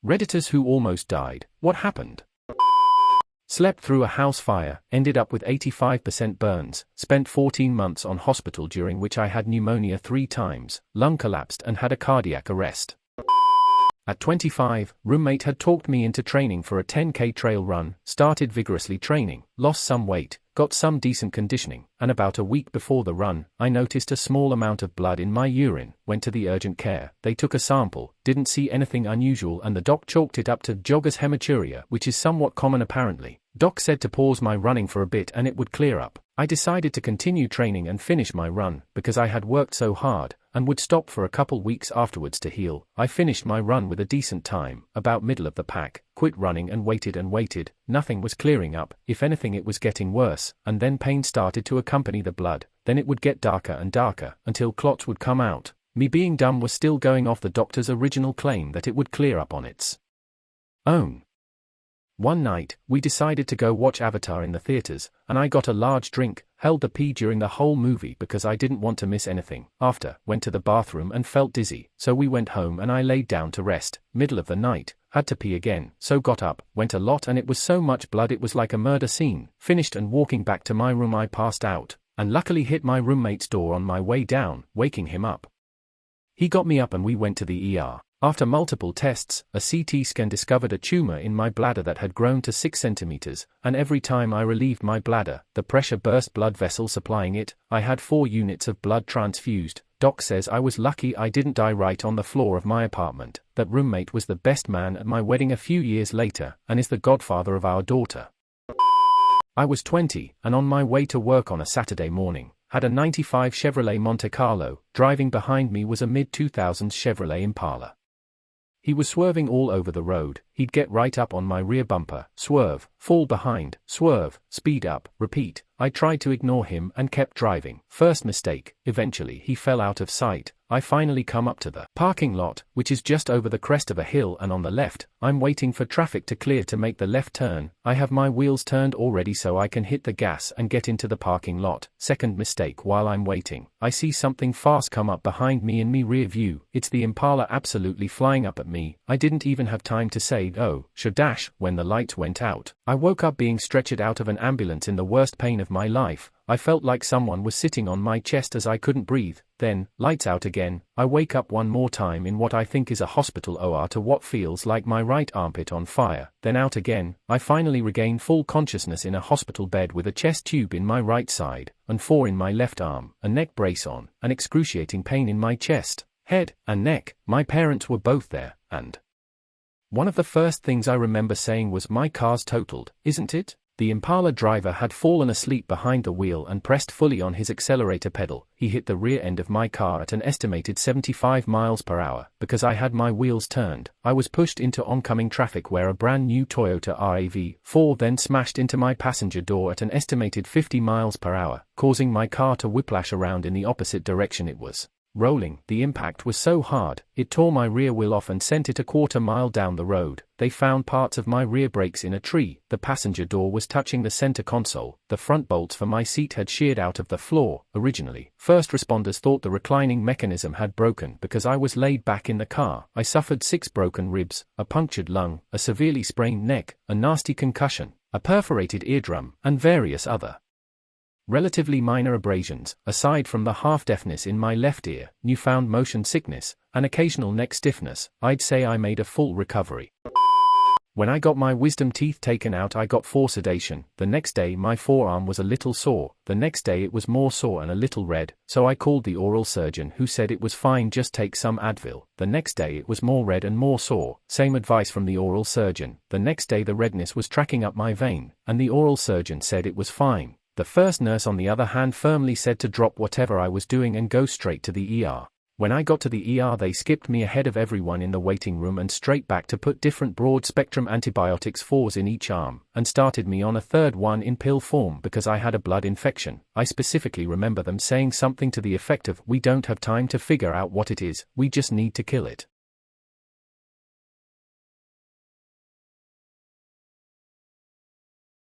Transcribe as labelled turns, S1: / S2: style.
S1: Redditors who almost died, what happened? Slept through a house fire, ended up with 85% burns, spent 14 months on hospital during which I had pneumonia 3 times, lung collapsed and had a cardiac arrest. At 25, roommate had talked me into training for a 10K trail run, started vigorously training, lost some weight, got some decent conditioning, and about a week before the run, I noticed a small amount of blood in my urine, went to the urgent care, they took a sample, didn't see anything unusual and the doc chalked it up to jogger's hematuria, which is somewhat common apparently. Doc said to pause my running for a bit and it would clear up. I decided to continue training and finish my run, because I had worked so hard, and would stop for a couple weeks afterwards to heal. I finished my run with a decent time, about middle of the pack, quit running and waited, nothing was clearing up, if anything it was getting worse, and then pain started to accompany the blood, then it would get darker and darker, until clots would come out. Me being dumb was still going off the doctor's original claim that it would clear up on its own. One night, we decided to go watch Avatar in the theaters, and I got a large drink, held the pee during the whole movie because I didn't want to miss anything. After, went to the bathroom and felt dizzy, so we went home and I laid down to rest. Middle of the night, had to pee again, so got up, went a lot and it was so much blood it was like a murder scene. Finished and walking back to my room I passed out, and luckily hit my roommate's door on my way down, waking him up. He got me up and we went to the ER. After multiple tests, a CT scan discovered a tumor in my bladder that had grown to 6 centimeters, and every time I relieved my bladder, the pressure burst blood vessel supplying it. I had 4 units of blood transfused. Doc says I was lucky I didn't die right on the floor of my apartment, that roommate was the best man at my wedding a few years later, and is the godfather of our daughter. I was 20, and on my way to work on a Saturday morning, had a 95 Chevrolet Monte Carlo, driving behind me was a mid-2000s Chevrolet Impala. He was swerving all over the road, he'd get right up on my rear bumper, swerve, fall behind, swerve, speed up, repeat. I tried to ignore him and kept driving. First mistake, eventually he fell out of sight. I finally come up to the parking lot, which is just over the crest of a hill and on the left. I'm waiting for traffic to clear to make the left turn. I have my wheels turned already so I can hit the gas and get into the parking lot. Second mistake, while I'm waiting, I see something fast come up behind me in me rear view. It's the Impala absolutely flying up at me. I didn't even have time to say, oh, shadash, when the lights went out. I woke up being stretchered out of an ambulance in the worst pain of my life. I felt like someone was sitting on my chest as I couldn't breathe. Then, lights out again. I wake up one more time in what I think is a hospital OR to what feels like my right armpit on fire. Then out again. I finally regain full consciousness in a hospital bed with a chest tube in my right side, and 4 in my left arm, a neck brace on, and excruciating pain in my chest, head, and neck. My parents were both there, and one of the first things I remember saying was, "My car's totaled, isn't it?" The Impala driver had fallen asleep behind the wheel and pressed fully on his accelerator pedal. He hit the rear end of my car at an estimated 75 miles per hour. Because I had my wheels turned, I was pushed into oncoming traffic where a brand new Toyota RAV4 then smashed into my passenger door at an estimated 50 miles per hour, causing my car to whiplash around in the opposite direction it was rolling. The impact was so hard, it tore my rear wheel off and sent it a quarter mile down the road. They found parts of my rear brakes in a tree. The passenger door was touching the center console. The front bolts for my seat had sheared out of the floor. Originally, first responders thought the reclining mechanism had broken because I was laid back in the car. I suffered 6 broken ribs, a punctured lung, a severely sprained neck, a nasty concussion, a perforated eardrum, and various other relatively minor abrasions. Aside from the half-deafness in my left ear, newfound motion sickness, and occasional neck stiffness, I'd say I made a full recovery. When I got my wisdom teeth taken out I got 4 sedation. The next day my forearm was a little sore. The next day it was more sore and a little red, so I called the oral surgeon who said it was fine, just take some Advil. The next day it was more red and more sore. Same advice from the oral surgeon. The next day the redness was tracking up my vein, and the oral surgeon said it was fine. The first nurse on the other hand firmly said to drop whatever I was doing and go straight to the ER. When I got to the ER they skipped me ahead of everyone in the waiting room and straight back to put different broad-spectrum antibiotics, 4s in each arm, and started me on a third one in pill form because I had a blood infection. I specifically remember them saying something to the effect of, "We don't have time to figure out what it is, we just need to kill it."